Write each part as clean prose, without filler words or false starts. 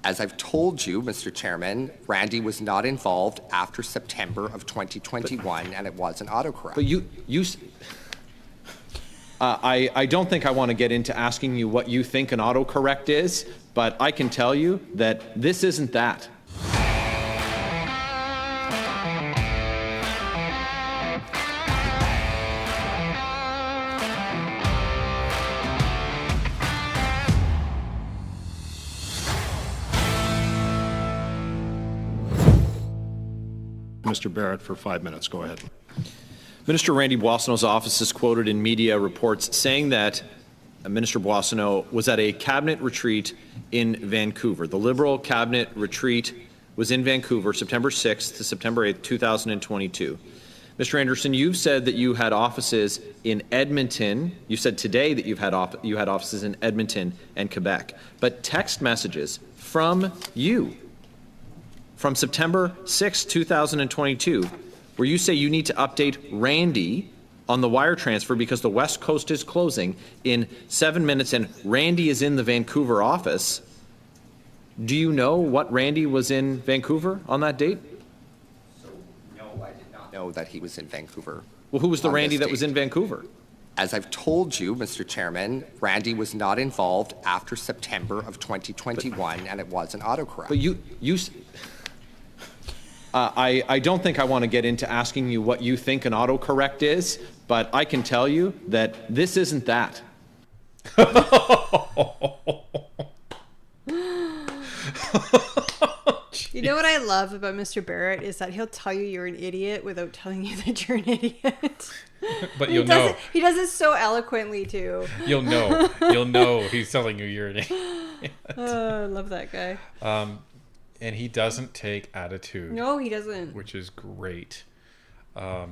As I've told you, Mr. Chairman, Randy was not involved after September of 2021, and it was an autocorrect. But I don't think I want to get into asking you what you think an autocorrect is, but I can tell you that this isn't that. Mr. Barrett for 5 minutes. Go ahead. Minister Randy Boissonneau's office is quoted in media reports saying that Minister Boissonneau was at a cabinet retreat in Vancouver. The Liberal cabinet retreat was in Vancouver, September 6th to September 8th, 2022. Mr. Anderson, you've said that you had offices in Edmonton. You said today that you had offices in Edmonton and Quebec. But text messages from you from September 6, 2022, where you say you need to update Randy on the wire transfer because the West Coast is closing in 7 minutes and Randy is in the Vancouver office. Do you know what Randy was in Vancouver on that date? No, I did not know that he was in Vancouver. Well, who was the Randy that was in Vancouver? As I've told you, Mr. Chairman, Randy was not involved after September of 2021, and it was an autocorrect. But I don't think I want to get into asking you what you think an autocorrect is, but I can tell you that this isn't that. You know what I love about Mr. Barrett is that he'll tell you you're an idiot without telling you that you're an idiot. But you'll know. He does it so eloquently too. You'll know he's telling you you're an idiot. Oh, I love that guy. And he doesn't take attitude. No, he doesn't. Which is great. Yeah,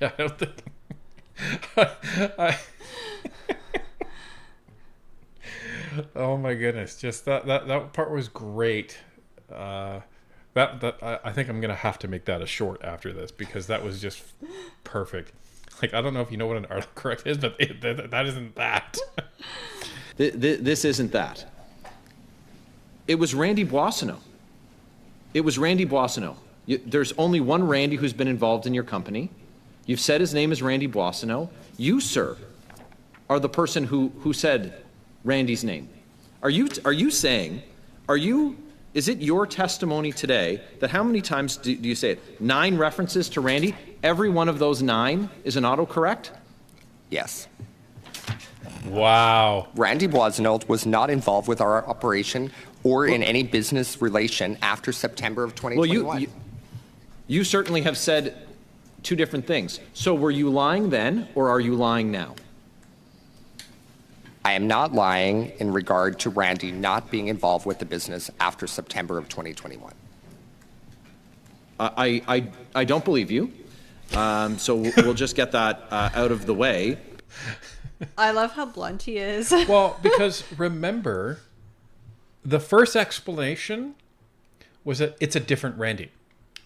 I don't think... Oh my goodness, just that part was great. I think I'm gonna have to make that a short after this because that was just perfect. Like, I don't know if you know what an autocorrect is, but that isn't that. This isn't that. It was Randy Boissonneau. It was Randy Boissonneau. There's only one Randy who's been involved in your company. You've said his name is Randy Boissonneau. You, sir, are the person who said Randy's name. Is it your testimony today that how many times do you say it? 9 references to Randy? Every one of those 9 is an autocorrect? Yes. Wow. Randy Boissonneau was not involved with our operation or in any business relation after September of 2021. Well, you certainly have said 2 different things. So were you lying then, or are you lying now? I am not lying in regard to Randy not being involved with the business after September of 2021. I don't believe you. So we'll just get that out of the way. I love how blunt he is. Well, because remember, the first explanation was that it's a different Randy.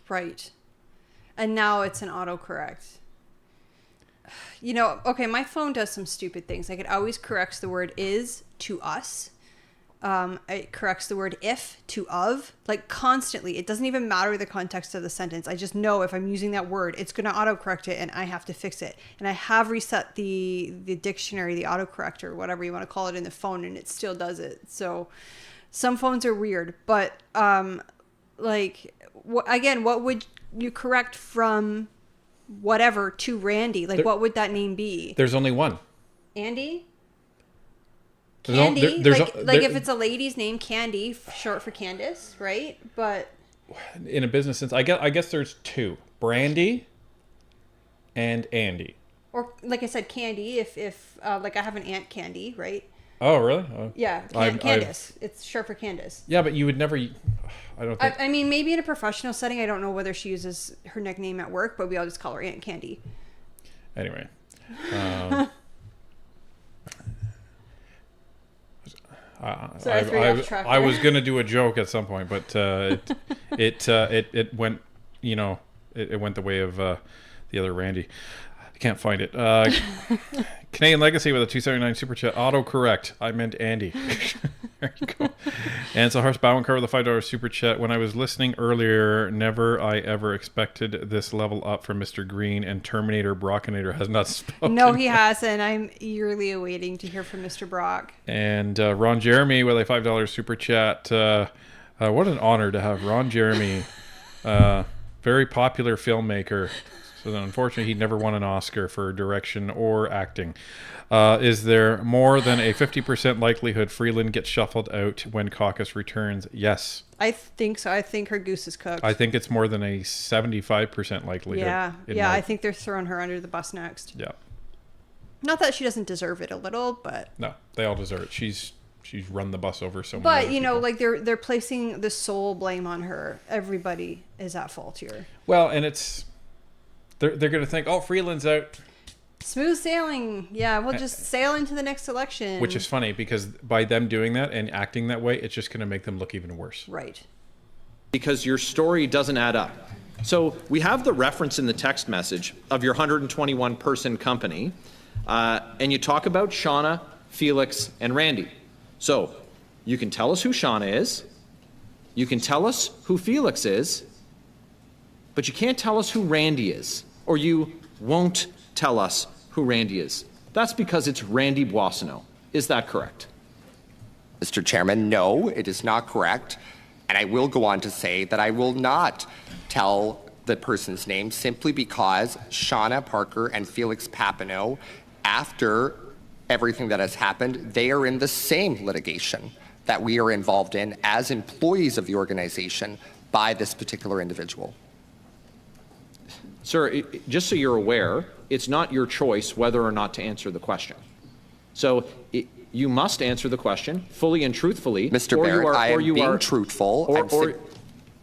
Right. And now it's an autocorrect. You know, okay, my phone does some stupid things. Like, it always corrects the word is to us. It corrects the word if to of, like, constantly. It doesn't even matter the context of the sentence. I just know if I'm using that word, it's going to autocorrect it and I have to fix it. And I have reset the dictionary, the autocorrector, whatever you want to call it, in the phone, and it still does it. So some phones are weird, but again, what would you correct from whatever to Randy? Like, what would that name be? There's only one. Andy? Candy? If it's a lady's name, Candy, short for Candace, right? But in a business sense, I guess there's 2. Brandy and Andy. Or, like I said, Candy, if like I have an Aunt Candy, right? Oh, really? Oh. Yeah, Candace. It's short for Candace. Yeah, but you would never... I don't think... I mean, maybe in a professional setting, I don't know whether she uses her nickname at work, but we all just call her Aunt Candy. Anyway. I was going to do a joke at some point, but it went, it went the way of the other Randy. I can't find it. Canadian Legacy with a $2.79 super chat. Autocorrect. I meant Andy. There you go. And so Horse Bowencar with a $5 super chat. When I was listening earlier, never I ever expected this level up from Mr. Green, and Terminator Brockinator has not spoken. No, he hasn't. I'm eagerly awaiting to hear from Mr. Brock. And Ron Jeremy with a $5 super chat. What an honor to have Ron Jeremy, very popular filmmaker. So unfortunately, he never won an Oscar for direction or acting. Is there more than a 50% likelihood Freeland gets shuffled out when caucus returns? Yes. I think so. I think her goose is cooked. I think it's more than a 75% likelihood. Yeah. I think they're throwing her under the bus next. Yeah. Not that she doesn't deserve it a little, but No, they all deserve it. She's run the bus over so many. but other you know, people. like they're placing the sole blame on her. Everybody is at fault here. Well, and it's they're going to think, oh, Freeland's out. Smooth sailing. Yeah, we'll just sail into the next election. Which is funny because by them doing that and acting that way, it's just going to make them look even worse. right. Because your story doesn't add up. So we have the reference in the text message of your 121 person company, and you talk about Shauna, Felix, and Randy. So you can tell us who Shauna is, you can tell us who Felix is, but you can't tell us who Randy is, or you won't tell us who Randy is. That's because it's Randy Boissonneau. Is that correct? Mr. Chairman, no, it is not correct. And I will go on to say that I will not tell the person's name simply because Shauna Parker and Felix Papineau, after everything that has happened, they are in the same litigation that we are involved in as employees of the organization by this particular individual. Sir, just so you're aware, it's not your choice whether or not to answer the question. So you must answer the question fully and truthfully. Mr. Barrett, I am being truthful. Or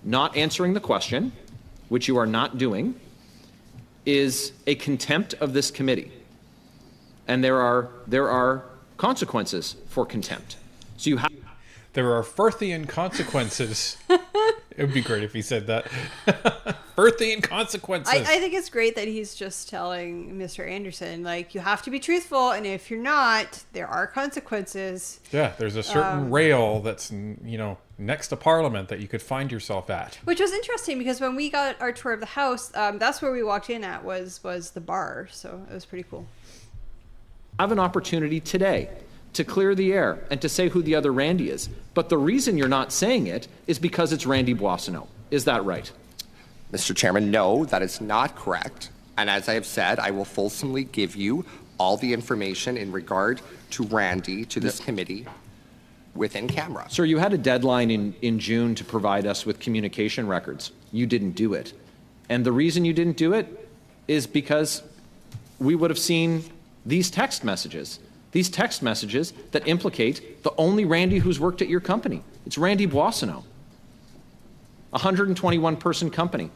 not answering the question, which you are not doing, is a contempt of this committee. And there are consequences for contempt. So you have. There are Firthian consequences. It would be great if he said that. Firthian consequences. I think it's great that he's just telling Mr. Anderson, like, you have to be truthful, and if you're not, there are consequences. Yeah, there's a certain rail that's, next to Parliament that you could find yourself at. Which was interesting because when we got our tour of the house, that's where we walked in at was the bar. So it was pretty cool. Have an opportunity today to clear the air and to say who the other Randy is. But the reason you're not saying it is because it's Randy Boissonneau. Is that right? Mr. Chairman, no, that is not correct. And as I have said, I will fulsomely give you all the information in regard to Randy, to this committee, within camera. Sir, you had a deadline in June to provide us with communication records. You didn't do it. And the reason you didn't do it is because we would have seen these text messages that implicate the only Randy who's worked at your company. It's Randy Boissonneau, a 121-person company.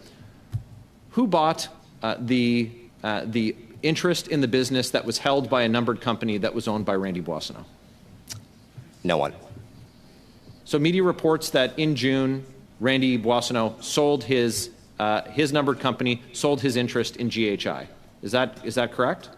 Who bought the interest in the business that was held by a numbered company that was owned by Randy Boissonneau? No one. So media reports that in June, Randy Boissonneau sold his numbered company, sold his interest in GHI. Is that correct?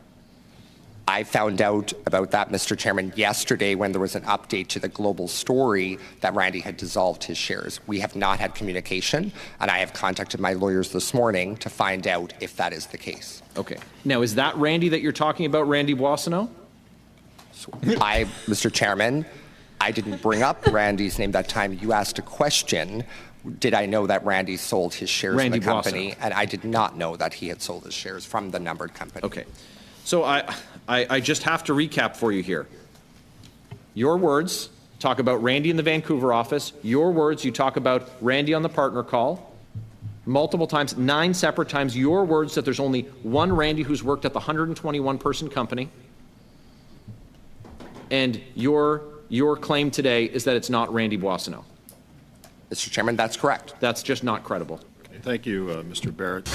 I found out about that, Mr. Chairman, yesterday when there was an update to the global story that Randy had dissolved his shares. We have not had communication, and I have contacted my lawyers this morning to find out if that is the case. Okay. Now, is that Randy that you're talking about, Randy Boissonneau? Mr. Chairman, I didn't bring up Randy's name that time. You asked a question. Did I know that Randy sold his shares in the company? And I did not know that he had sold his shares from the numbered company. Okay. So I just have to recap for you here. Your words talk about Randy in the Vancouver office. Your words, you talk about Randy on the partner call. Multiple times, 9 separate times, your words that there's only one Randy who's worked at the 121-person company. And your claim today is that it's not Randy Boissonneau. Mr. Chairman, that's correct. That's just not credible. Thank you, Mr. Barrett.